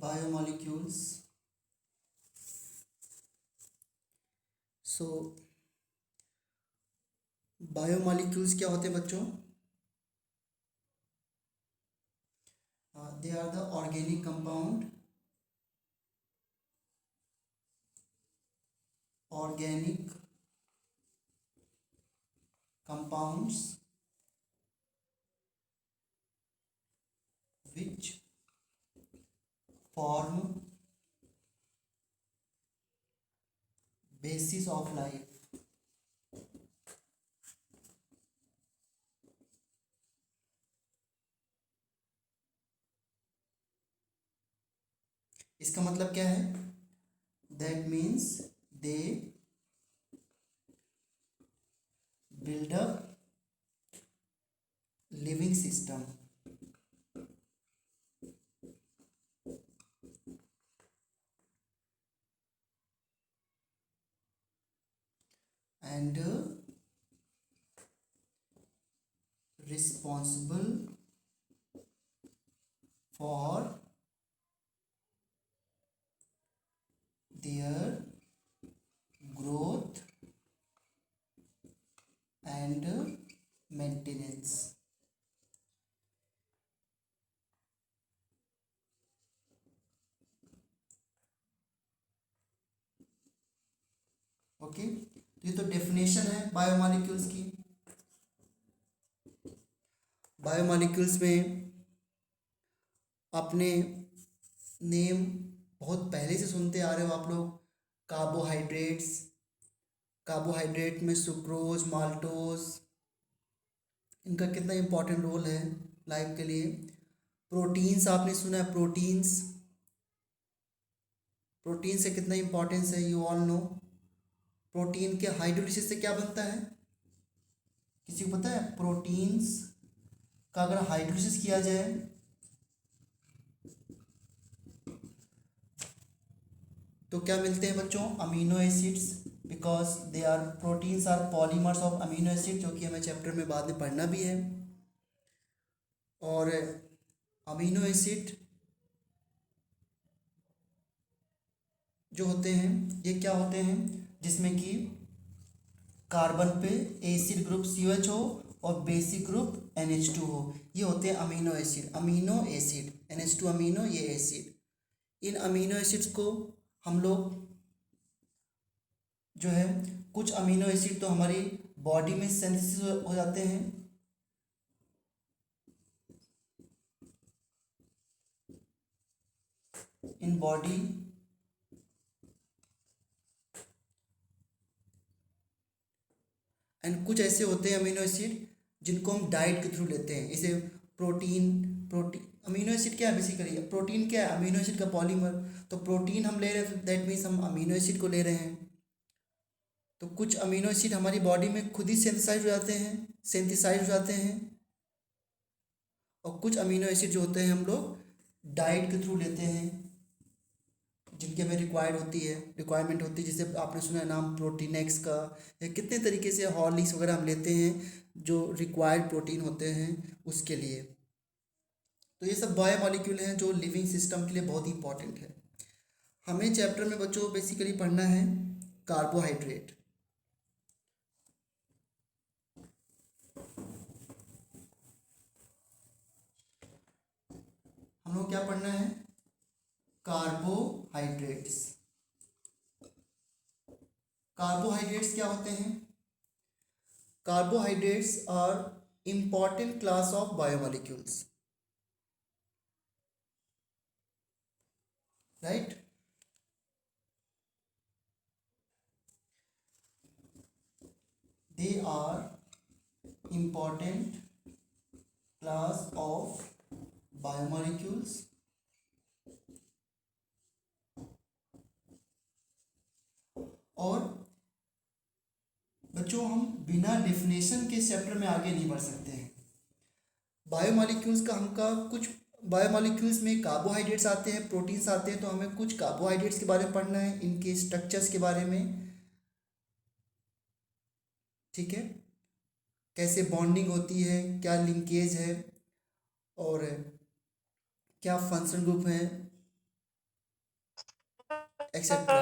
Biomolecules. सो biomolecules क्या होते हैं बच्चों? They are the organic compound, organic compounds which form basis of life। इसका मतलब क्या है? That means they build up living system and responsible for their growth and maintenance। Okay, तो ये तो डेफिनेशन है बायोमोलिक्यूल्स की। बायोमोलिक्यूल्स में आपने नेम बहुत पहले से सुनते आ रहे हो आप लोग। कार्बोहाइड्रेट्स, कार्बोहाइड्रेट में सुक्रोज, माल्टोज, इनका कितना इम्पोर्टेंट रोल है लाइफ के लिए। प्रोटीन्स आपने सुना है, प्रोटीन्स, प्रोटीन से कितना इम्पोर्टेंस है, यू ऑल नो। प्रोटीन के हाइड्रोलिसिस से क्या बनता है, किसी को पता है? प्रोटीन्स का अगर हाइड्रोलिसिस किया जाए तो क्या मिलते हैं बच्चों? Amino acids, because they are proteins are polymers of amino acid, जो कि हमें चैप्टर में बाद में पढ़ना भी है। और अमीनो एसिड जो होते हैं ये क्या होते हैं, जिसमें कि कार्बन पे एसिड ग्रुप CH हो और बेसिक ग्रुप NH2 हो, ये होते हैं amino acid. Amino acid, NH2 amino, ये एसिड। इन अमीनो एसिड्स को हम लोग जो है, कुछ अमीनो एसिड तो हमारी बॉडी में सिंथेसिस हो जाते हैं, इन बॉडी, एंड कुछ ऐसे होते हैं अमीनो एसिड जिनको हम डाइट के थ्रू लेते हैं। इसे प्रोटीन, अमीनो एसिड क्या है बेसिकली? प्रोटीन क्या है? अमीनो एसिड का पॉलीमर। तो प्रोटीन हम ले रहे हैं, दैट मीन्स हम अमीनो एसिड को ले रहे हैं। तो कुछ अमीनो एसिड हमारी बॉडी में खुद ही सिंथेसाइज हो जाते हैं, और कुछ अमीनो एसिड जो होते हैं हम लोग डाइट के थ्रू लेते हैं, जिनकी हमें रिक्वायरमेंट होती है। जैसे आपने सुना है नाम प्रोटीनेक्स का, या कितने तरीके से हॉर्लिक्स वगैरह हम लेते हैं जो रिक्वायर्ड प्रोटीन होते हैं उसके लिए। तो ये सब बायोमोलिक्यूल हैं जो लिविंग सिस्टम के लिए बहुत ही इंपॉर्टेंट है। हमें चैप्टर में बच्चों बेसिकली पढ़ना है कार्बोहाइड्रेट। हम लोग क्या पढ़ना है? कार्बोहाइड्रेट्स। कार्बोहाइड्रेट्स क्या होते हैं? Carbohydrates are important class of biomolecules, right? They are important class of biomolecules और बच्चों हम बिना डेफिनेशन के चैप्टर में आगे नहीं बढ़ सकते हैं। बायोमोलिक्यूल्स का हमका कुछ बायोमोलिक्यूल्स में कार्बोहाइड्रेट्स आते हैं, प्रोटीन्स आते हैं, तो हमें कुछ कार्बोहाइड्रेट्स के बारे में पढ़ना है, इनके स्ट्रक्चर्स के बारे में, ठीक है? कैसे बॉन्डिंग होती है, क्या लिंकेज है, और क्या फंक्शन ग्रुप है, एक्सेट्रा।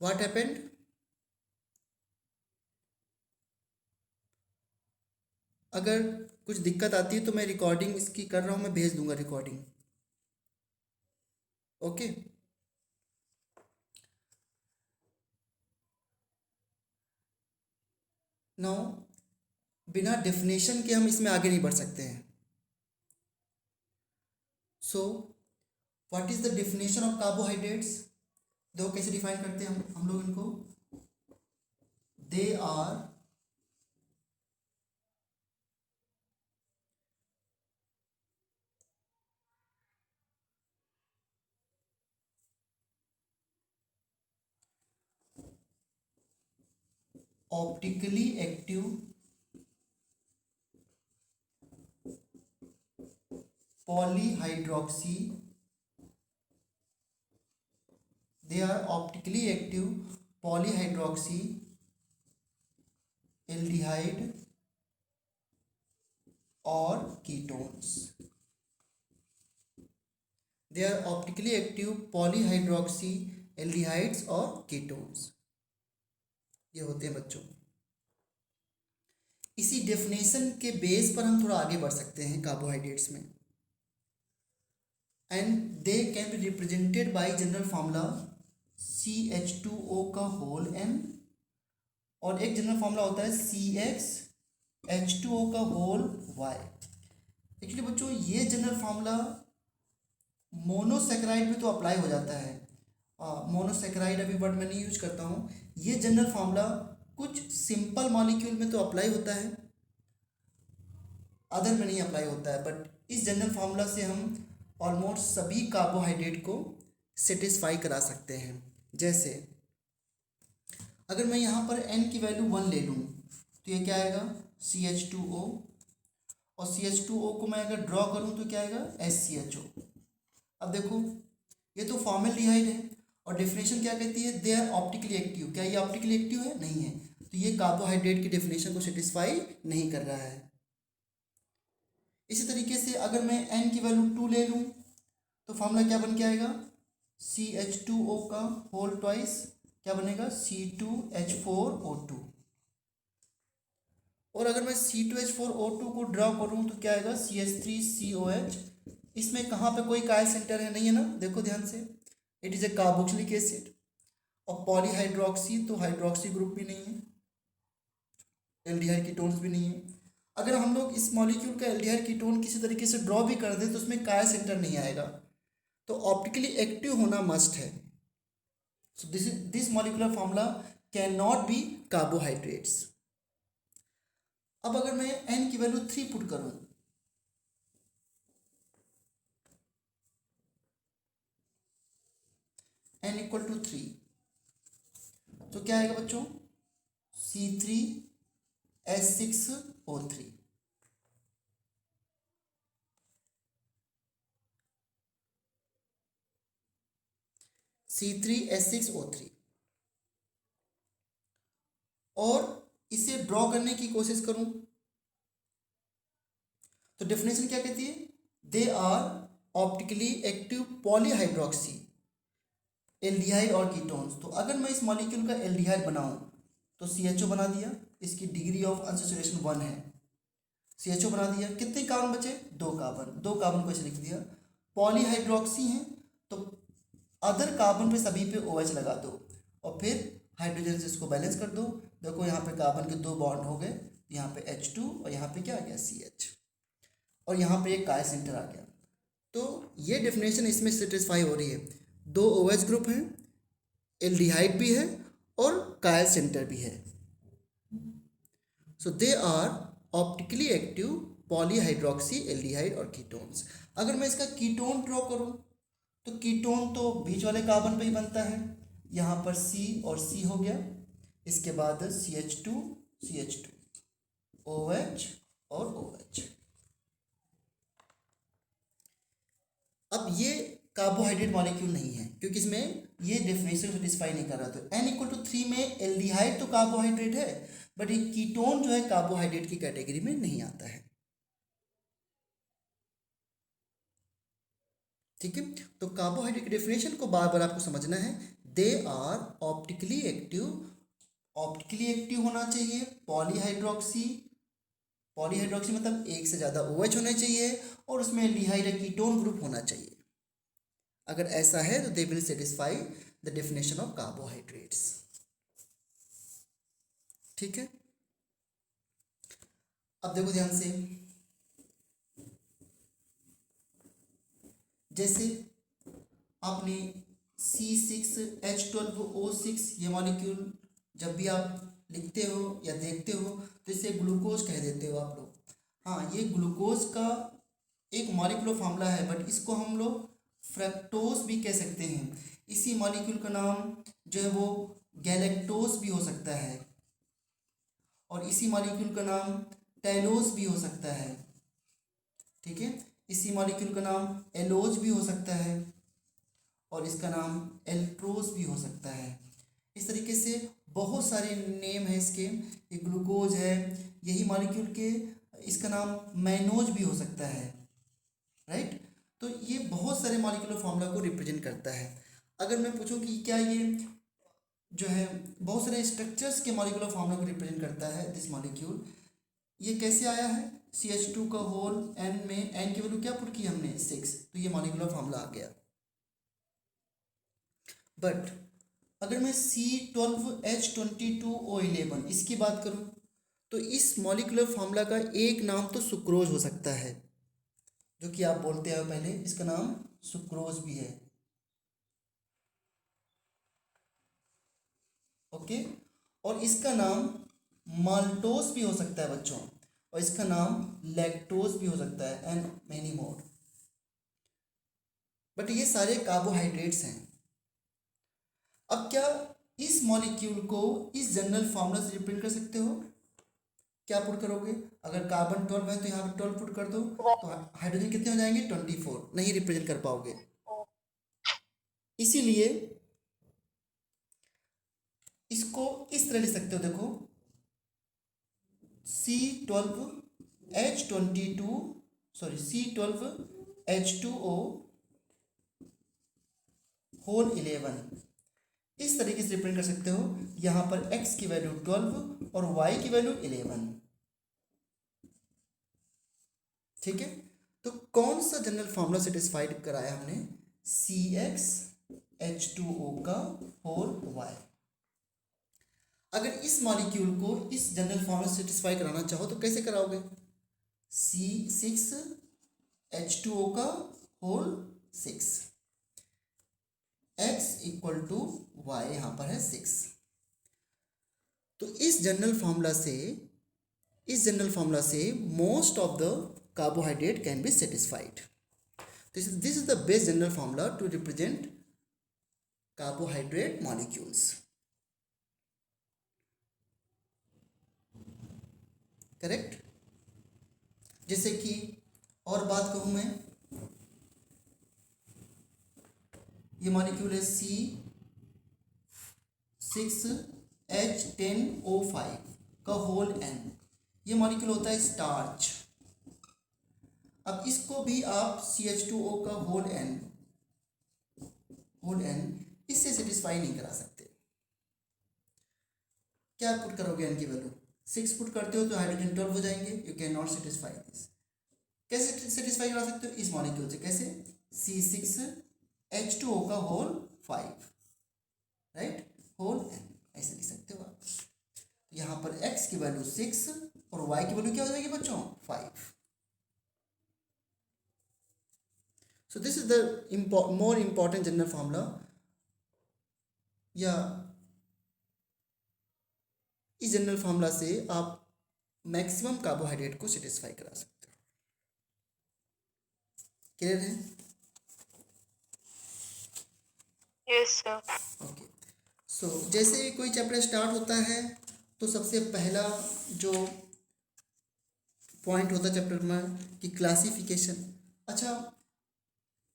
What happened? अगर कुछ दिक्कत आती है तो मैं रिकॉर्डिंग इसकी कर रहा हूँ, मैं भेज दूंगा रिकॉर्डिंग। ओके, नाउ बिना डेफिनेशन के हम इसमें आगे नहीं बढ़ सकते हैं। So what is the definition of carbohydrates? देखो कैसे डिफाइन करते हैं हम लोग इनको। They are optically active polyhydroxy, they are optically active polyhydroxy aldehyde or ketones। they are optically active polyhydroxy aldehydes और ketones, ये होते हैं बच्चों। इसी डेफिनेशन के बेस पर हम थोड़ा आगे बढ़ सकते हैं कार्बोहाइड्रेट्स में। And they can be represented by general formula CH2O का होल n, और एक जनरल फार्मूला होता है CxH2O का होल y। एक्चुअली बच्चों ये जनरल फार्मूला मोनोसेक्राइड में तो अप्लाई हो जाता है। मोनोसेक्राइड अभी वर्ड मैं नहीं यूज करता हूँ। ये जनरल फार्मूला कुछ सिंपल मॉलिक्यूल में तो अप्लाई होता है, अदर में नहीं अप्लाई होता है। बट इस जनरल फार्मूला से हम ऑलमोस्ट सभी कार्बोहाइड्रेट को सेटिस्फाई करा सकते हैं। जैसे अगर मैं यहाँ पर n की वैल्यू 1 ले लूँ तो ये क्या आएगा CH2O, और CH2O को मैं अगर ड्रॉ करूँ तो क्या आएगा SCHO। अब देखो ये तो फॉर्मेल्डिहाइड है, और डेफिनेशन क्या कहती है? They are optically active. क्या ये ऑप्टिकली एक्टिव है? नहीं है, तो ये कार्बोहाइड्रेट की डेफिनेशन को सेटिस्फाई नहीं कर रहा है। इसी तरीके से अगर मैं n की वैल्यू 2 ले लूँ तो फॉर्मूला क्या बन के आएगा? CH2O का होल ट्वाइस क्या बनेगा? C2H4O2। और अगर मैं C2H4O2 को ड्रॉ करूँ तो क्या आएगा? CH3COH। इसमें कहाँ पे कोई कायल सेंटर है? नहीं है ना, देखो ध्यान से। It is a carboxylic acid, और पॉलीहाइड्रोक्सी तो हाइड्रोक्सी ग्रुप भी नहीं है, एल्डिहाइड कीटोन्स भी नहीं है। अगर हम लोग इस मॉलिक्यूल का एल्डिहाइड कीटोन किसी तरीके से ड्रॉ भी कर दें तो उसमें कायल सेंटर नहीं आएगा, तो ऑप्टिकली एक्टिव होना मस्ट है। So this molecular formula can not be carbohydrates. अब अगर मैं n की वैल्यू 3 पुट करूं n इक्वल टू 3, तो क्या आएगा बच्चों? C3H6O3। C3H6O3। और इसे ड्रॉ करने की कोशिश करूं तो डेफिनेशन क्या कहती है? They are optically active polyhydroxy aldehyde और कीटोन्स। तो अगर मैं इस मॉलिक्यूल का एल्डिहाइड बनाऊं तो CHO बना दिया, इसकी डिग्री ऑफ अनसैचुरेशन 1 है, CHO बना दिया। कितने कार्बन बचे? 2 कार्बन। 2 कार्बन को ऐसे लिख दिया। पॉलीहाइड्रोक्सी है तो अदर कार्बन पे सभी पे OH लगा दो, और फिर हाइड्रोजन से इसको बैलेंस कर दो। देखो यहाँ पे कार्बन के 2 बॉन्ड हो गए, यहाँ पे H2 और यहाँ पे क्या आ गया? CH, और यहाँ पे एक कायल सेंटर आ गया। तो ये डेफिनेशन इसमें सेटिस्फाई हो रही है। 2 OH ग्रुप हैं, एल्डिहाइड भी है और कायल सेंटर भी है। So they are optically active polyhydroxy aldehyde और कीटोन्स। अगर मैं इसका कीटोन ड्रॉ करूं तो कीटोन तो बीच वाले कार्बन पे ही बनता है। यहाँ पर C और C हो गया, इसके बाद CH2 CH2, OH और OH। अब ये कार्बोहाइड्रेट मॉलिक्यूल नहीं है क्योंकि इसमें ये डेफिनेशन सेटिस्फाई नहीं कर रहा। तो n इक्वल टू 3 में एल्डिहाइड तो कार्बोहाइड्रेट है, बट ये कीटोन जो है कार्बोहाइड्रेट की कैटेगरी में नहीं आता है। ठीक है, तो कार्बोहाइड्रेट की डेफिनेशन को बार बार आपको समझना है। They are optically active, optically active होना चाहिए, पॉलीहाइड्रोक्सी, पॉलीहाइड्रोक्सी मतलब एक से ज़्यादा OH होने चाहिए और उसमें एल्डिहाइड या कीटोन ग्रुप होना चाहिए। अगर ऐसा है तो they will satisfy the definition of carbohydrates. ठीक है, अब देखो ध्यान से, जैसे आपने C6H12O6 ये मॉलिक्यूल जब भी आप लिखते हो या देखते हो तो इसे ग्लूकोज कह देते हो आप लोग। हाँ, ये ग्लूकोज का एक मॉलिक्यूलर फार्मूला है, बट इसको हम लोग फ्रक्टोज भी कह सकते हैं। इसी मॉलिक्यूल का नाम जो है वो गैलेक्टोज भी हो सकता है, और इसी मॉलिक्यूल का नाम टेलोज भी हो सकता है। ठीक है, इसी मॉलिक्यूल का नाम एलोज भी हो सकता है, और इसका नाम एल्ट्रोज भी हो सकता है। इस तरीके से बहुत सारे नेम हैं इसके। ये ग्लूकोज है, यही मॉलिक्यूल के इसका नाम मैनोज भी हो सकता है, राइट। तो ये बहुत सारे मॉलिक्यूलर फॉर्मूला को रिप्रेजेंट करता है। अगर मैं पूछूं कि क्या ये जो है बहुत सारे स्ट्रक्चर्स के मॉलिक्यूलर फॉर्मूला को रिप्रेजेंट करता है दिस मॉलिक्यूल, ये कैसे आया है? CH2 का होल N में N की वैल्यू क्या पुट की हमने 6, तो ये मॉलिक्यूलर फॉर्मूला आ गया। बट अगर मैं C12H22O11 इसकी बात करूं तो इस मॉलिक्यूलर फॉर्मूला का एक नाम तो सुक्रोज हो सकता है, जो कि आप बोलते हो पहले, इसका नाम सुक्रोज भी है। ओके, और इसका नाम माल्टोस भी हो सकता है बच्चों, और इसका नाम लैक्टोज भी हो सकता है, एंड मेनी मोर। बट ये सारे कार्बोहाइड्रेट्स हैं। अब क्या इस मॉलिक्यूल को इस जनरल फार्मूला से रिप्रेजेंट कर सकते हो? क्या पुट करोगे? अगर कार्बन 12 है तो यहाँ पे 12 पुट कर दो, तो हाइड्रोजन कितने हो जाएंगे? 24। नहीं रिप्रेजेंट कर पाओगे, इसीलिए इसको इस तरह लिख सकते हो, देखो C12H22 सॉरी C12H2O होल 11 इस तरीके से रिप्रेजेंट कर सकते हो। यहाँ पर x की वैल्यू 12 और y की वैल्यू 11। ठीक है, तो कौन सा जनरल फार्मूला सेटिस्फाइड कराया हमने? CxH2O का होल y। अगर इस मॉलिक्यूल को इस जनरल फार्मूला सेटिस्फाई कराना चाहो तो कैसे कराओगे? C6H2O का whole 6, x equal to y, यहाँ पर है 6। तो इस जनरल फार्मूला से most of the carbohydrate can be satisfied. This is the best general formula to represent carbohydrate molecules. Correct. जैसे कि और बात कहूँ मैं, ये मॉलिक्यूल है C6H10O5 का होल N, ये मॉलिक्यूल होता है स्टार्च। अब इसको भी आप CH2O का होल N इससे सेटिस्फाई नहीं करा सकते। क्या पुट करोगे N की वैल्यू? 6 पुट करते हो तो हाइड्रोजन 12 हो जाएंगे। You can not satisfy this. कैसे सेटिस्फाई करा सकते हो? इस मॉलिक्यूल से। कैसे? C6H2O का होल 5, राइट, होल N, ऐसे लिख सकते हो आप। यहाँ पर x की वैल्यू 6 और y की वैल्यू क्या हो जाएगी बच्चों? 5। So this is the more important general formula, या इस जनरल फार्मूला से आप मैक्सिमम कार्बोहाइड्रेट को सेटिस्फाई करा सकते हो। क्लियर है? Yes sir. ओके, सो जैसे कोई चैप्टर स्टार्ट होता है तो सबसे पहला जो पॉइंट होता है चैप्टर में कि क्लासिफिकेशन। अच्छा,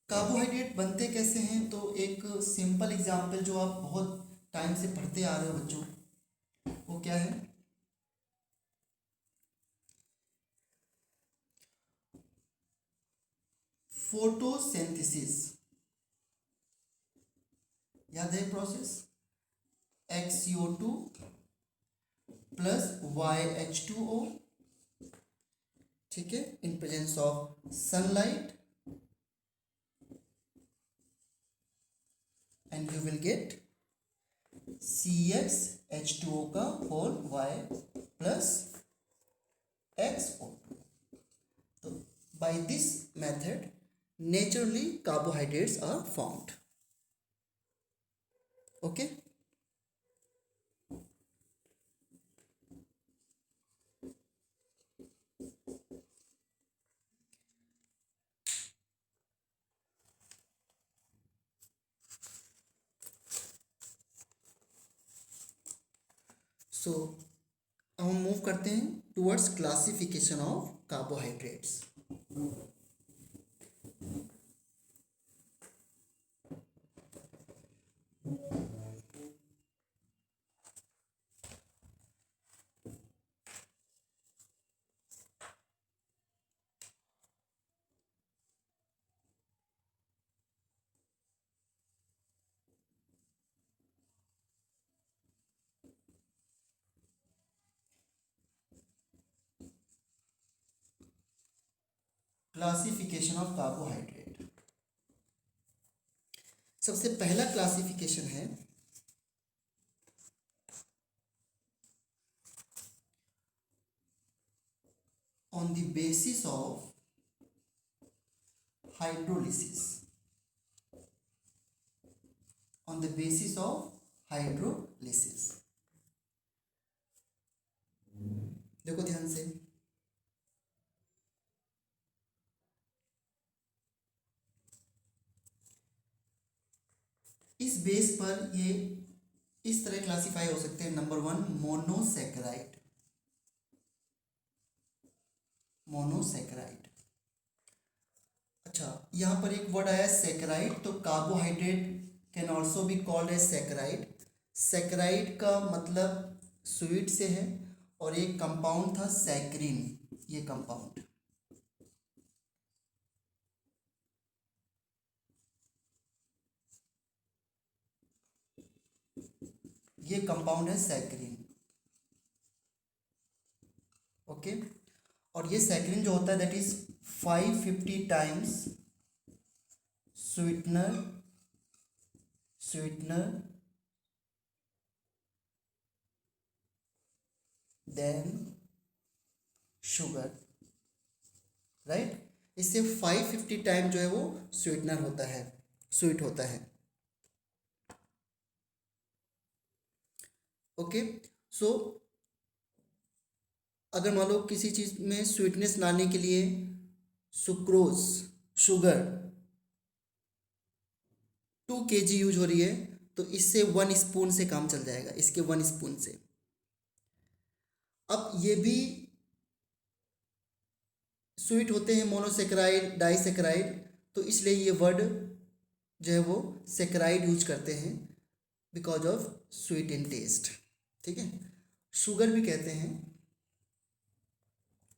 कार्बोहाइड्रेट बनते कैसे हैं? तो एक सिंपल एग्जांपल जो आप बहुत टाइम से पढ़ते आ रहे हो बच्चों, वो क्या है? फोटोसिंथेसिस, याद है प्रोसेस, XCO2 प्लस YH2O, ठीक है, in presence of sunlight, and you will get CXH2O का होल Y प्लस XO2. तो by this method naturally carbohydrates are formed. Okay. So हम मूव करते हैं towards classification of carbohydrates. Classification of carbohydrate. सबसे पहला classification है on the basis of hydrolysis. On the basis of hydrolysis. देखो ध्यान से, इस बेस पर ये इस तरह क्लासिफाई हो सकते हैं. Number 1 monosaccharide. मोनोसैकेराइड. अच्छा, यहाँ पर एक वर्ड आया सैकेराइड, तो carbohydrate can also be called as saccharide. Saccharide का मतलब स्वीट से है, और एक कंपाउंड था सैक्रिन. ये कंपाउंड, ये कंपाउंड है सैक्रिन. ओके. और ये सैक्रिन जो होता है that is 550 times sweetener than sugar, right. इससे 550 टाइम जो है वो स्वीटनर होता है, स्वीट होता है. ओके. सो अगर मान लो किसी चीज़ में स्वीटनेस लाने के लिए सुक्रोज, शुगर 2 kg यूज हो रही है, तो इससे 1 स्पून से काम चल जाएगा, इसके 1 स्पून से. अब ये भी स्वीट होते हैं, मोनोसेक्राइड, डाइसेक्राइड, तो इसलिए ये वर्ड जो है वो सेक्राइड यूज करते हैं because of sweet in taste. ठीक है. शुगर भी कहते हैं,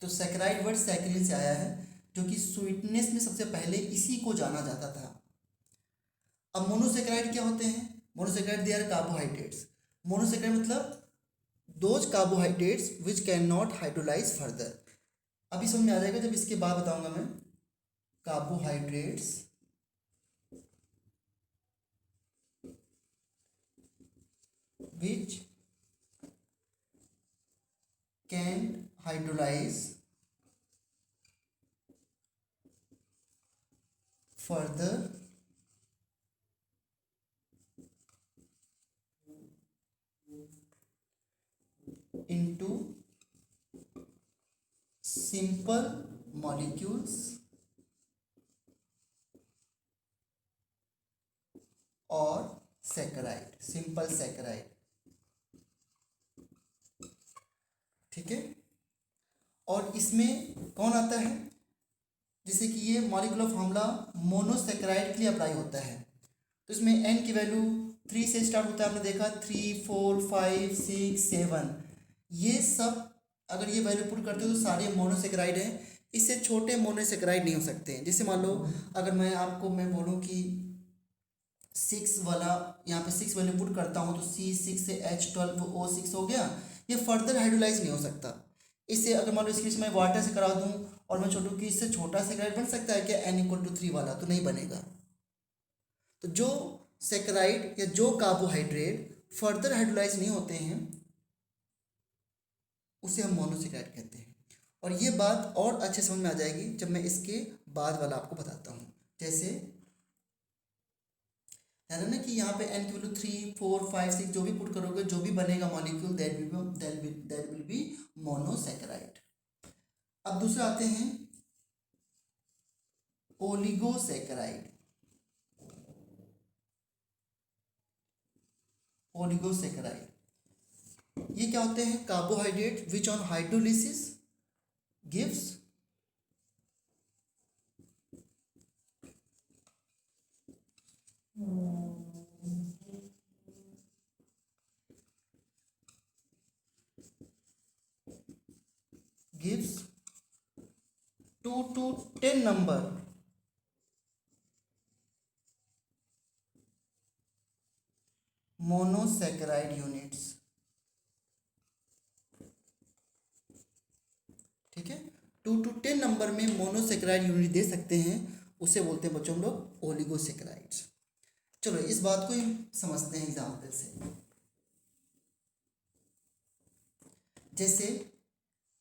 तो सैकराइड वर्ड सैक्रिन से आया है, जो कि स्वीटनेस में सबसे पहले इसी को जाना जाता था. अब मोनोसैकेराइड क्या होते हैं? Monosaccharide they are carbohydrates. Monosaccharide मतलब those carbohydrates which can not hydrolyse further. अभी समझ में आ जाएगा जब इसके बाद बताऊंगा मैं. Carbohydrates which can hydrolyze further into simple molecules or saccharide, simple saccharide. ठीक है. और इसमें कौन आता है? जैसे कि ये मॉलिक्यूलर फॉर्मूला मोनोसैकेराइड के लिए अप्लाई होता है, तो इसमें n की वैल्यू 3 से स्टार्ट होता है. आपने देखा 3, 4, 5, 6, 7, ये सब अगर ये वैल्यू पुट करते हो तो सारे मोनोसैकेराइड हैं. इससे छोटे मोनोसेकेराइड नहीं हो सकते हैं। जैसे मान लो अगर मैं बोलूँ कि 6 वाला, यहाँ पे 6 वैल्यू पुट करता हूँ तो C6 से H12O6 हो गया। ये फर्दर हाइड्रोलाइज नहीं हो सकता। इससे अगर मान लो इसकी मैं वाटर से करा दूँ और मैं छोटू कि इससे छोटा सेकेराइड बन सकता है क्या, N=3 वाला, तो नहीं बनेगा। तो जो सेकेराइड या जो कार्बोहाइड्रेट फर्दर हाइड्रोलाइज नहीं होते हैं उसे हम मोनोसेकेराइड कहते हैं। और ये बात और अच्छे समझ में आ जाएगी जब मैं इसके बाद वाला आपको बताता हूँ। जैसे है ना कि यहाँ पे N की वैल्यू 3, 4, 5, 6 जो भी पुट करोगे, जो भी बनेगा molecule that will be monosaccharide. अब दूसरा आते हैं ओलिगोसेकेराइड। ओलिगोसेकेराइड ये क्या होते हैं, carbohydrate which on hydrolysis gives gives 2 to 10 number monosaccharide units। ठीक है, 2 to 10 नंबर में मोनोसेकेराइड यूनिट दे सकते हैं, उसे बोलते हैं बच्चों हम लोग ओलिगोसेकेराइड्स। चलो इस बात को ही समझते हैं एग्जाम्पल से। जैसे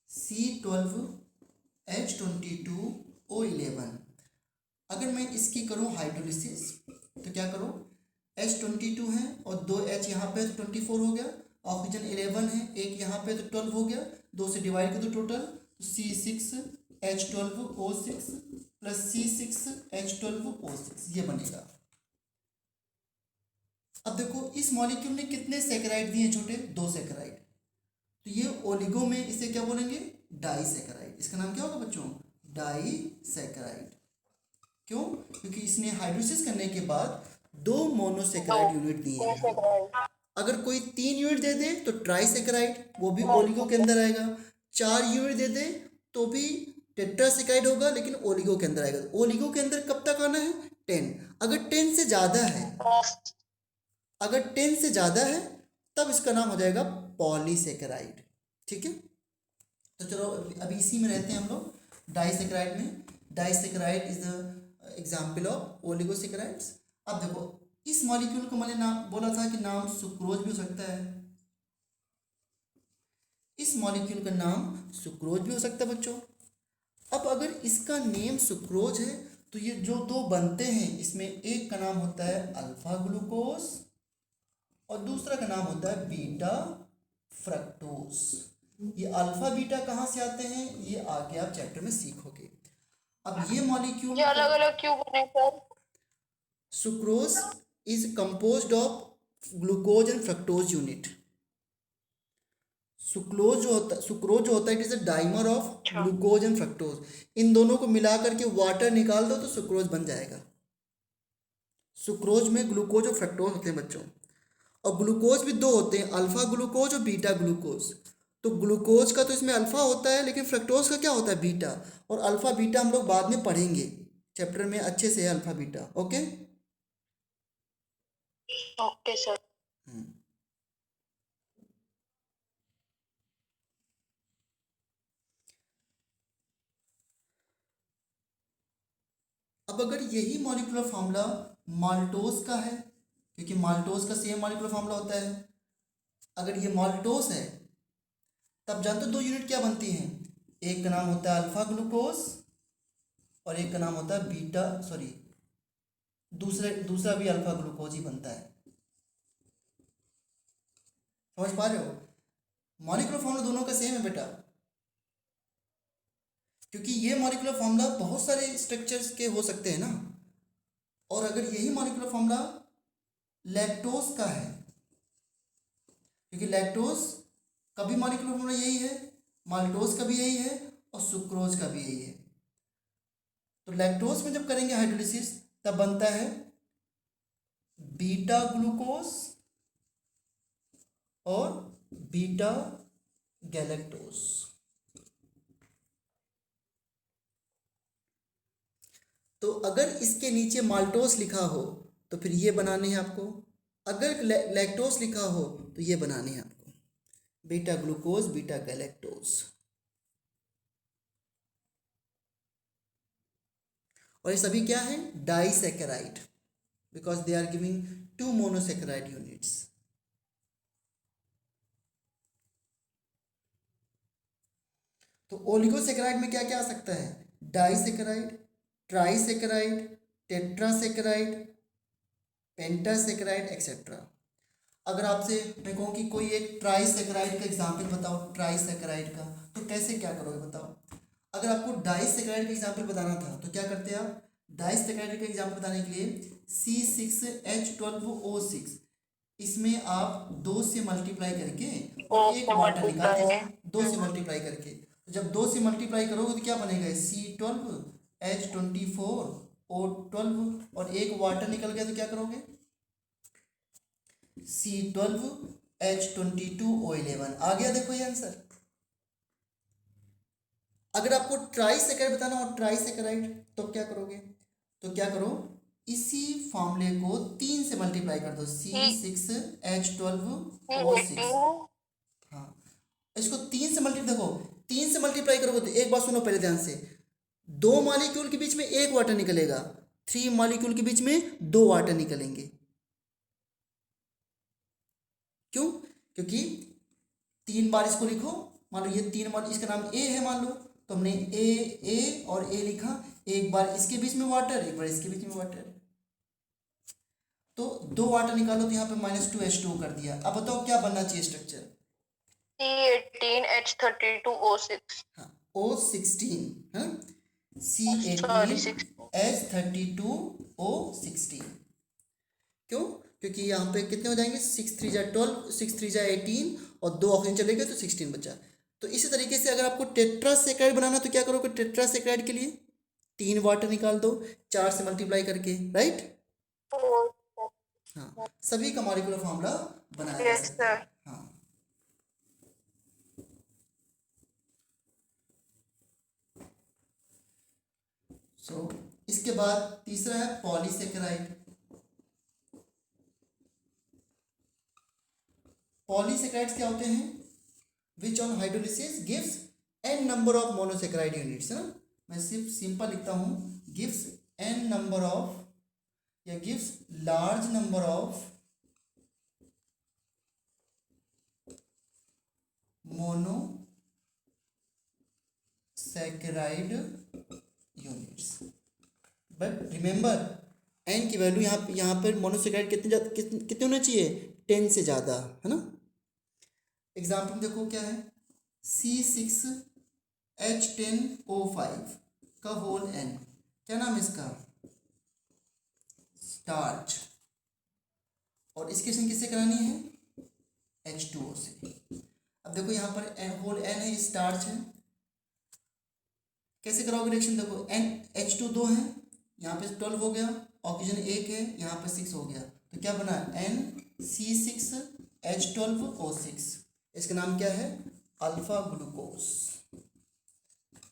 C12H22O11, अगर मैं इसकी करूँ हाइड्रोलिसिस तो क्या करूँ, H22 है और 2 H यहाँ पे तो 24 हो गया, ऑक्सीजन 11 है, एक यहाँ पे तो 12 हो गया, 2 से डिवाइड कर दो टोटल, तो C6H12O6 प्लस C6H12O6 ये बनेगा। अब देखो इस मॉलिक्यूल ने कितने सेकेराइड दिए छोटे, 2 सेकेराइड, तो ये ओलिगो में इसे क्या बोलेंगे, डाइसेकेराइड। इसका नाम क्या होगा बच्चों, डाइसेकेराइड। क्यों, क्योंकि इसने हाइड्रोलिसिस करने के बाद 2 मोनोसेकेराइड यूनिट दिए हैं। अगर कोई 3 यूनिट दे दे तो ट्राइसेकेराइड, वो भी ओलिगो के अंदर आएगा। 4 यूनिट दे दे तो भी टेट्रासेकेराइड होगा लेकिन ओलिगो के अंदर आएगा। ओलिगो के अंदर कब तक आना है, 10। अगर 10 से ज़्यादा है, अगर 10 से ज़्यादा है तब इसका नाम हो जाएगा पॉलीसेकेराइड। ठीक है, तो चलो अभी इसी में रहते हैं हम लोग, डाइसेकेराइड में। Disaccharide is the example of oligosaccharides. अब देखो इस मॉलिक्यूल को मैंने नाम बोला था कि नाम सुक्रोज भी हो सकता है, इस मॉलिक्यूल का नाम सुक्रोज भी हो सकता है बच्चों। अब अगर इसका नेम सुक्रोज है तो ये जो 2 बनते हैं इसमें एक का नाम होता है अल्फा ग्लूकोज और दूसरा का नाम होता है बीटा फ्रक्टोज। ये अल्फा बीटा कहाँ से आते हैं, ये आगे आप चैप्टर में सीखोगे। अब ये मॉलिक्यूल अलग अलग क्यों बने sir? Sucrose is composed of glucose and fructose unit. Sucrose जो होता है it is a dimer of glucose and fructose. इन दोनों को मिला करके वाटर निकाल दो तो सुक्रोज बन जाएगा। सुक्रोज में ग्लूकोज और फ्रक्टोज होते हैं बच्चों, और ग्लूकोज भी 2 होते हैं, अल्फा ग्लूकोज और बीटा ग्लूकोज। तो ग्लूकोज का तो इसमें अल्फा होता है लेकिन फ्रक्टोज का क्या होता है, बीटा। और अल्फा बीटा हम लोग बाद में पढ़ेंगे चैप्टर में अच्छे से है, alpha beta. Okay okay sir. अब अगर यही मॉलिक्यूलर फार्मूला माल्टोज का है, क्योंकि माल्टोज का सेम मॉलिक्यूलर फार्मूला होता है, अगर ये माल्टोज है तब जानते हो 2 यूनिट क्या बनती हैं, एक का नाम होता है अल्फा ग्लूकोज और एक का नाम होता है बीटा, सॉरी दूसरा भी अल्फा ग्लूकोज ही बनता है। समझ पा रहे हो, मॉलिक्यूलर फार्मूला दोनों का सेम है बेटा, क्योंकि ये मॉलिक्यूलर फार्मूला बहुत सारे स्ट्रक्चर्स के हो सकते हैं ना। और अगर यही मॉलिक्यूलर फार्मूला लैक्टोज का है, क्योंकि लैक्टोज का भी मॉलिक्यूलर फार्मूला यही है, माल्टोज का भी यही है और सुक्रोज का भी यही है। तो लैक्टोज में जब करेंगे हाइड्रोलिसिस तब बनता है बीटा ग्लूकोज और बीटा गैलेक्टोज। तो अगर इसके नीचे माल्टोस लिखा हो तो फिर ये बनाने हैं आपको, अगर लैक्टोस लिखा हो तो ये बनाने हैं आपको, बीटा ग्लूकोज बीटा गैलेक्टोज। और ये सभी क्या है, disaccharide, because they are giving 2 monosaccharide units. तो ओलिगोसैकेराइड में क्या क्या आ सकता है, डाइसैकेराइड, ट्राइसैकेराइड, टेट्रासैकेराइड, पेंटासैकेराइड एक्सेट्रा। अगर आपसे मैं कहूँ कि कोई एक ट्राइसैकेराइड का एग्जाम्पल बताओ, ट्राइसैकेराइड का, तो कैसे क्या करोगे बताओ। अगर आपको डाइसैकेराइड का एग्जाम्पल बताना था तो क्या करते हैं आप, डाइसैकेराइड का एग्जाम्पल बताने के लिए C6H12O6, इसमें आप 2 से मल्टीप्लाई करके ओ और एक से वाटर निकाल मल्टीप्लाई है। दीजिए, 2 से मल्टीप्लाई करके। तो जब 2 से मल्टीप्लाई करोगे तो क्या बनेगा, C12H24O12 और एक वाटर निकल गया तो क्या करोगे, C12H22O11। आ गया देखो ये आंसर। अगर आपको ट्राइसैकेराइड बताना हो, ट्राइसैकेराइड, तो क्या करोगे, तो क्या करो, इसी फॉर्मूले को 3 से मल्टीप्लाई कर दो, C6H12O6। 18। हाँ, इसको 3 से मल्टीप्लाई, देखो 3 से मल्टीप्लाई करोगे तो एक बात सुनो पहले ध्यान से, 2 मॉलिक्यूल के बीच में एक वाटर निकलेगा, 3 मॉलिक्यूल के बीच में 2 वाटर निकलेंगे। क्यों, क्योंकि 3 बार इसको लिखो, मान लो ये 3 बार, इसका नाम ए है मान लो, तो हमने ए और ए लिखा, एक बार इसके बीच में वाटर, एक बार इसके बीच में वाटर, तो 2 वाटर निकालो तो यहाँ पे -2H2 कर दिया। अब बताओ क्या बनना चाहिए स्ट्रक्चर, C18H32O6। हाँ O16, हाँ सॉरी 6। C18H32O16। क्यों, क्योंकि यहाँ पे कितने हो जाएंगे, 6 3 × 12, 6 3 × 18 और 2 ऑक्सीजन चले गए तो 16 बचा। तो इसी तरीके से अगर आपको टेट्रासैकेराइड बनाना तो क्या करोगे, टेट्रासैकेराइड के लिए 3 वाटर निकाल दो 4 से मल्टीप्लाई करके, राइट। हाँ, सभी का मॉलिक्यूलर फॉर्मूला बनाया जा यस सकता सर। है। हाँ, इसके बाद तीसरा है पॉलीसैकेराइड। पॉलीसैकेराइड्स क्या होते हैं, which on hydrolysis gives n number of monosaccharide units, है ना। मैं सिर्फ सिंपल लिखता हूँ, गिव्स n नंबर ऑफ, या gives large number of monosaccharide units. But remember n की वैल्यू यहाँ पर मोनोसैकेराइड कितने होने चाहिए, 10 से ज़्यादा, है ना। एग्जाम्पल देखो क्या है, C6H10O5 का होल n, क्या नाम है इसका, स्टार्च, और इसकी रिएक्शन किससे करानी है, H2O से। अब देखो यहाँ पर होल n है, स्टार्च है, कैसे कराओगे रिएक्शन, देखो n H2 2 है, यहाँ पे 12 हो गया, ऑक्सीजन 1 है, यहाँ पे 6 हो गया, तो क्या बना NC6H12O6। इसका नाम क्या है, alpha glucose.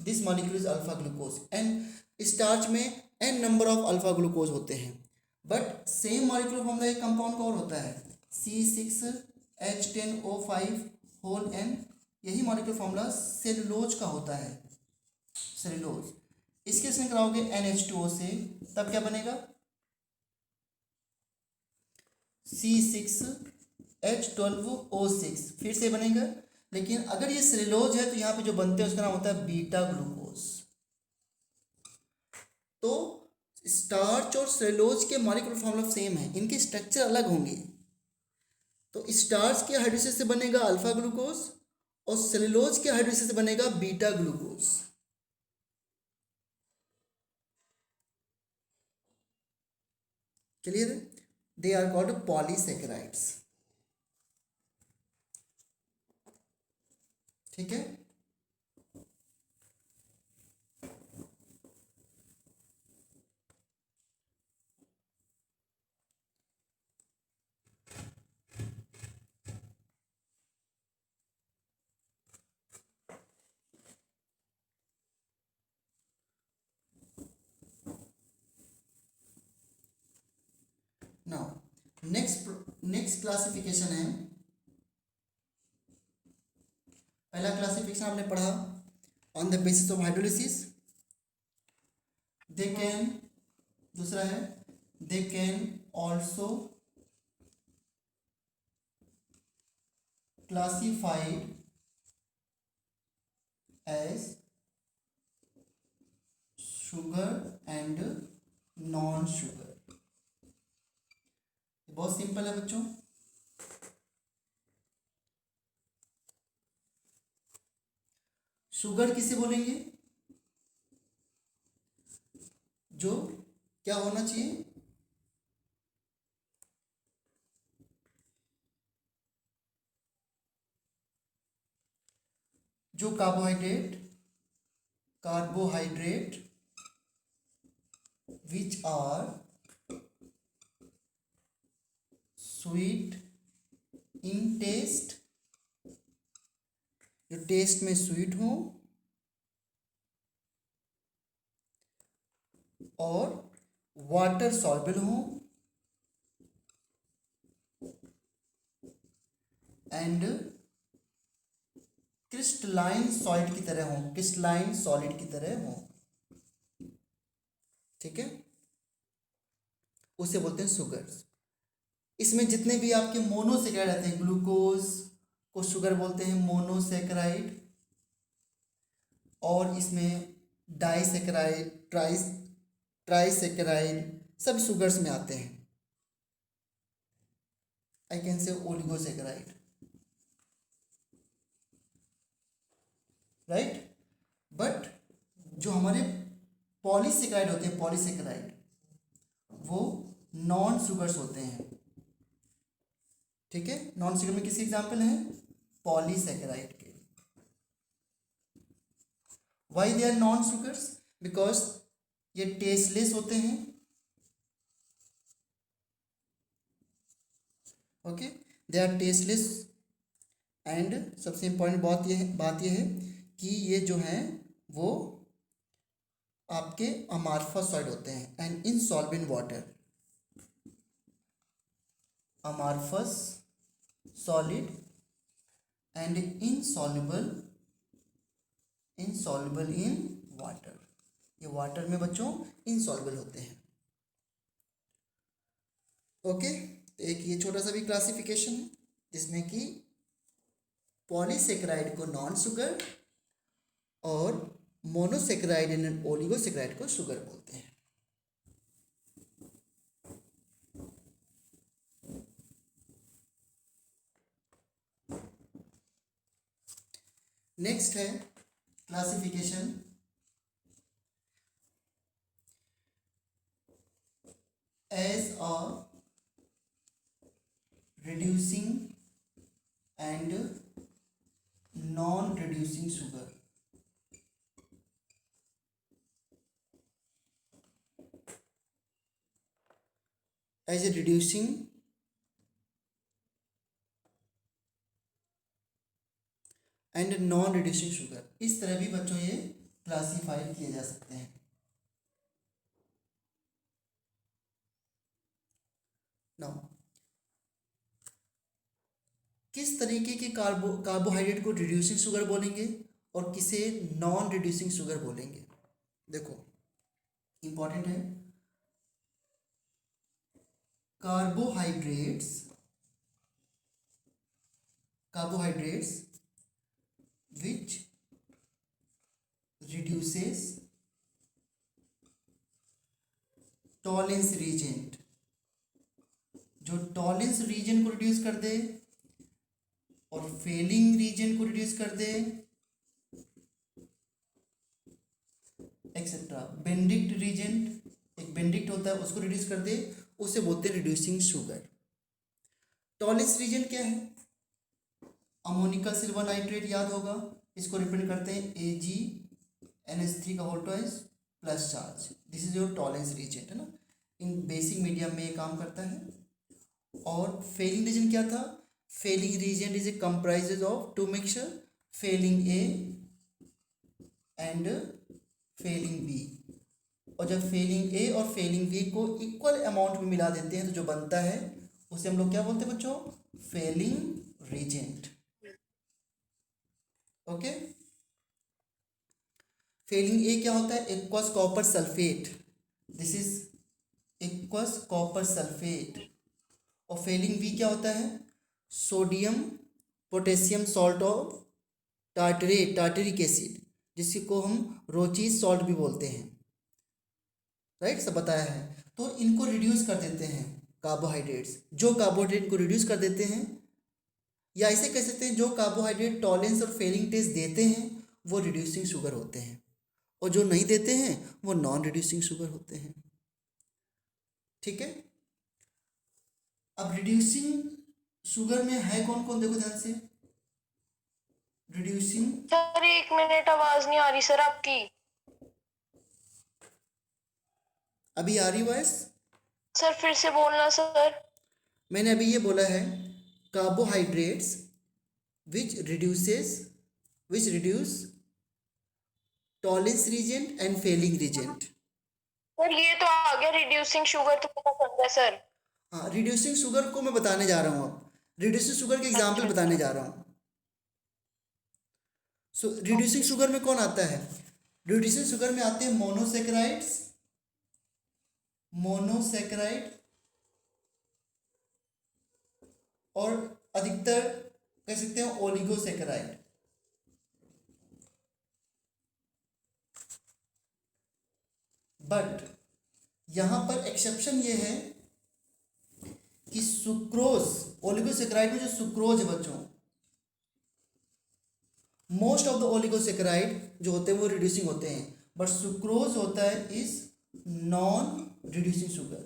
This molecule is alpha glucose. And starch में n number of alpha glucose होते हैं, बट सेम मॉलिक्यूल फॉर्मूला एक कंपाउंड का और होता है, C6H10O5 होल n। यही मॉलिक्यूल फॉर्मूला सेलुलोज का होता है, सेलुलोज। इसके संग कराओगे NH2O से, तब क्या बनेगा, C6H12O6 फिर से बनेगा। लेकिन अगर ये सेलुलोज है तो यहाँ पे जो बनते हैं उसका नाम होता है बीटा ग्लूकोज। तो स्टार्च और सेलुलोज के मॉलिक्यूलर फॉर्मूला सेम है, इनके स्ट्रक्चर अलग होंगे। तो स्टार्च के हाइड्रोलिसिस से बनेगा अल्फा ग्लूकोज और सेलुलोज के हाइड्रोलिसिस से बनेगा बीटा ग्लूकोज। क्लियर है, दे आर कॉल्ड पॉलीसैकेराइड्स। ठीक है, नेक्स्ट क्लासिफिकेशन है, पहला क्लासिफिकेशन आपने पढ़ा on the basis of hydrolysis, they can, दूसरा है they can also classified as sugar and non sugar. बहुत सिंपल है बच्चों, शुगर किसे बोलेंगे, जो क्या होना चाहिए, जो carbohydrate which are sweet in taste, जो टेस्ट में स्वीट हो और वाटर सॉल्युबल हो एंड क्रिस्टलाइन सॉलिड की तरह हो, क्रिस्टलाइन सॉलिड की तरह हो, ठीक है, उसे बोलते हैं शुगर्स। इसमें जितने भी आपके मोनोसेक्राइड आते हैं, ग्लूकोज को शुगर बोलते हैं मोनोसेक्राइड, और इसमें डाइसेक्राइड, ट्राइसेक्राइड सब शुगर्स में आते हैं। I can say oligosaccharide, right. But जो हमारे पॉलीसेक्राइड होते हैं, पॉलीसेक्राइड वो नॉन शुगर्स होते हैं, ठीक है। नॉन शुगर में किसी एग्जाम्पल है, पॉलीसेक्राइड के। Why they are non sugars, because ये टेस्टलेस होते हैं, okay, they are tasteless and सबसे इंपॉर्टेंट बात यह है कि ये जो हैं वो आपके अमार्फस सॉलिड होते हैं and insoluble in water, amorphous solid and insoluble in water, ये वाटर में बच्चों इनसॉल्युबल होते हैं, ओके। एक ये छोटा सा भी क्लासिफिकेशन है जिसमें कि पॉलीसेक्राइड को नॉन शुगर और मोनोसेक्राइड एंड ओलिगोसेक्राइड को शुगर बोलते हैं। नेक्स्ट है classification as a reducing and non reducing sugar. As a reducing and non reducing sugar, इस तरह भी बच्चों ये क्लासीफाई किए जा सकते हैं। नाउ किस तरीके के कार्बोहाइड्रेट को रिड्यूसिंग शुगर बोलेंगे और किसे नॉन रिड्यूसिंग शुगर बोलेंगे, देखो इंपॉर्टेंट है। Carbohydrates which reduces Tollens reagent, जो टॉलेंस रीजन को रिड्यूस कर दे और फेलिंग रीजन को रिड्यूस कर दे एक्सेट्रा। बेंडिक्ट रीजन, एक बेंडिक्ट होता है उसको रिड्यूस कर दे, उसे बोलते हैं रिड्यूसिंग शुगर। टॉलेंस रीजन क्या है, अमोनिकल सिल्वर नाइट्रेट याद होगा, इसको रिप्रेजेंट करते हैं AgNH3 का whole twice plus charge, this is your Tollens reagent, है ना, इन बेसिक मीडियम में ये काम करता है। और फेलिंग रीजन क्या था, Fehling reagent is a comprises of two mixture, Fehling A and Fehling B, और जब फेलिंग ए और फेलिंग बी को इक्वल अमाउंट में मिला देते हैं तो जो बनता है उसे हम लोग क्या बोलते हैं बच्चों? Fehling reagent. Okay, Fehling A क्या होता है? Aqueous copper sulphate, this is aqueous copper sulphate. और फेलिंग बी क्या होता है? Sodium potassium salt of tartaric acid, जिसको हम रोचीज सॉल्ट भी बोलते हैं, राइट, सब बताया है। तो इनको रिड्यूस कर देते हैं कार्बोहाइड्रेट्स, जो कार्बोहाइड्रेट को रिड्यूस कर देते हैं, या ऐसे कह सकते हैं जो कार्बोहाइड्रेट टॉलरेंस और फेलिंग टेस्ट देते हैं वो रिड्यूसिंग शुगर होते हैं, और जो नहीं देते हैं वो नॉन रिड्यूसिंग शुगर होते हैं। ठीक है, अब रिड्यूसिंग शुगर में है कौन कौन, देखो ध्यान से। रिड्यूसिंग, सर 1 मिनट, आवाज नहीं आ रही सर आपकी। अभी आ रही वॉइस? सर फिर से बोलना सर। मैंने अभी ये बोला है, carbohydrates which reduce Tollens reagent and Fehling reagent. Sir ये तो आ गया रिड्यूसिंग शुगर, तो पता चल गया सर। हाँ, रिड्यूसिंग शुगर को मैं बताने जा रहा हूँ, अब रिड्यूसिंग शुगर के एग्जाम्पल अच्छा बताने जा रहा हूँ। सो रिड्यूसिंग शुगर में कौन आता है? रिड्यूसिंग शुगर में आते हैं मोनोसेक्राइड और अधिकतर कह सकते हैं ओलिगोसेक्राइड। बट यहां पर एक्सेप्शन ये है कि सुक्रोज, ओलिगोसेक्राइड में जो सुक्रोज है बच्चों, मोस्ट ऑफ द ओलिगोसेक्राइड जो होते हैं वो रिड्यूसिंग होते हैं, बट सुक्रोज होता है इज नॉन रिड्यूसिंग शुगर।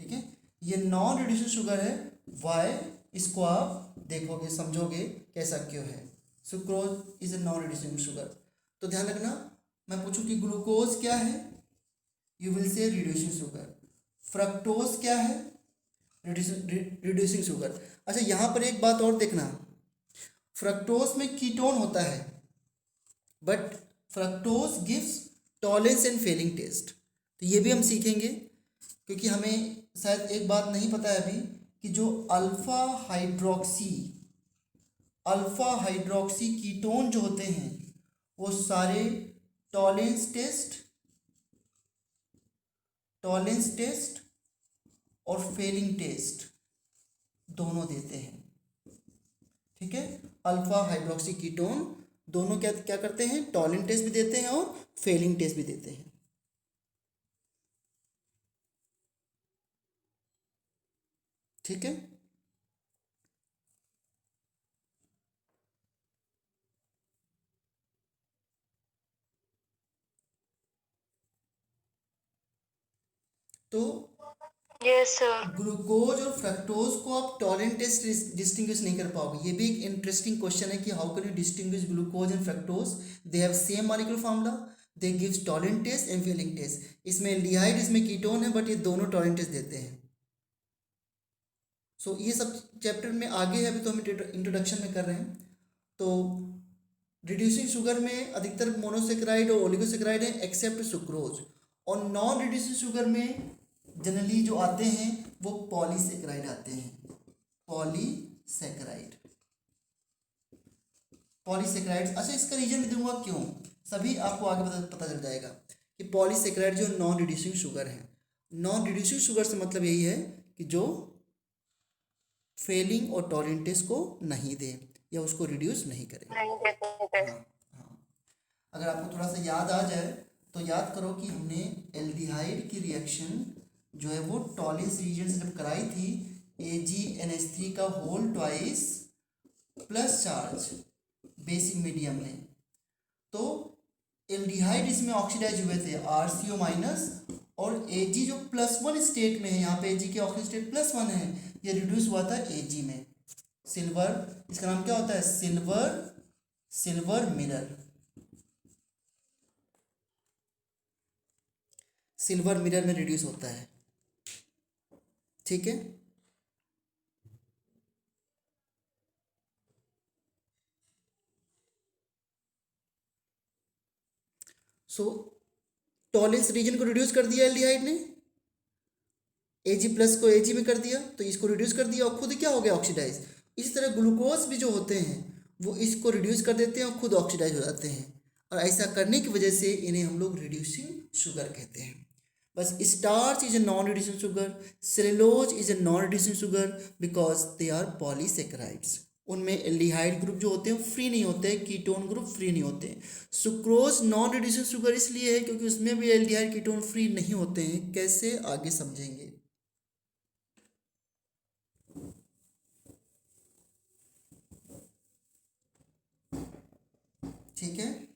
ठीक है, ये नॉन रिड्यूसिंग शुगर है। वाई? इसको आप देखोगे समझोगे कैसा क्यों है। Sucrose is a non reducing sugar. तो ध्यान रखना, मैं पूछूं कि ग्लूकोज क्या है, you will say reducing sugar. Fructose क्या है? Reducing sugar. अच्छा, यहाँ पर एक बात और देखना, फ्रक्टोज में कीटोन होता है, but fructose gives Tollens and Fehling test. तो ये भी हम सीखेंगे, क्योंकि हमें शायद एक बात नहीं पता है अभी कि जो अल्फा हाइड्रोक्सी कीटोन जो होते हैं वो सारे टॉलरेंस टेस्ट और फेलिंग टेस्ट दोनों देते हैं। ठीक है, अल्फा हाइड्रोक्सी कीटोन दोनों क्या क्या करते हैं? टॉलरेंस टेस्ट भी देते हैं और फेलिंग टेस्ट भी देते हैं। ठीक है, तो यस सर। ग्लूकोज और फ्रक्टोज को आप टॉलरेंस टेस्ट डिस्टिंग्विश नहीं कर पाओगे। ये भी एक इंटरेस्टिंग क्वेश्चन है कि how can you distinguish glucose and fructose, they have same molecular formula, they gives Tollens test and Fehling test. इसमें एल्डिहाइड, इसमें कीटोन है, बट ये दोनों टॉलरेंस टेस्ट देते हैं। सो ये सब चैप्टर में आगे है, अभी तो हम इंट्रोडक्शन में कर रहे हैं। तो रिड्यूसिंग शुगर में अधिकतर मोनोसेक्राइड और ओलिगोसेक्राइड है एक्सेप्ट सुक्रोज, और नॉन रिड्यूसिंग शुगर में जनरली जो आते हैं वो पॉलीसेक्राइड आते हैं। पॉलीसेक्राइड, अच्छा इसका रीजन भी दूंगा क्यों, सभी आपको आगे पता चल जाएगा कि पॉलीसेक्राइड जो नॉन रिड्यूसिंग शुगर है। नॉन रिड्यूसिंग शुगर से मतलब यही है कि जो फेलिंग और टॉलरेंस टेस्ट को नहीं दे या उसको रिड्यूस नहीं करे। नहीं देते। हाँ, हाँ, अगर आपको थोड़ा सा याद आ जाए तो याद करो कि हमने एल्डिहाइड की रिएक्शन जो है वो टॉलरेंस रीजन से जब कराई थी, AgNH3 का whole twice plus charge basic medium में, तो एल्डिहाइड इसमें ऑक्सीडाइज हुए थे RCO माइनस, और Ag जो +1 स्टेट में है, यहाँ पे Ag के ऑक्सीजन स्टेट +1 है, ये रिड्यूस हुआ था Ag में। सिल्वर, इसका नाम क्या होता है? Silver mirror. सिल्वर मिरर में रिड्यूस होता है। ठीक है, सो टॉलरेंस रीजन को रिड्यूस कर दिया एल्डिहाइड ने, Ag+ को Ag में कर दिया तो इसको रिड्यूस कर दिया और खुद क्या हो गया, ऑक्सीडाइज। इस तरह ग्लूकोज भी जो होते हैं वो इसको रिड्यूस कर देते हैं और खुद ऑक्सीडाइज हो जाते हैं, और ऐसा करने की वजह से इन्हें हम लोग रिड्यूसिंग शुगर कहते हैं। बस starch is a non reducing sugar, cellulose is a non reducing sugar because they are polysaccharides. उनमें एल्डिहाइड ग्रुप जो होते हैं फ्री नहीं होते, कीटोन ग्रुप फ्री नहीं होते। सुक्रोज नॉन रिड्यूसिंग शुगर इसलिए है क्योंकि उसमें भी एल्डिहाइड कीटोन फ्री नहीं होते हैं। कैसे, आगे समझेंगे। ठीक है।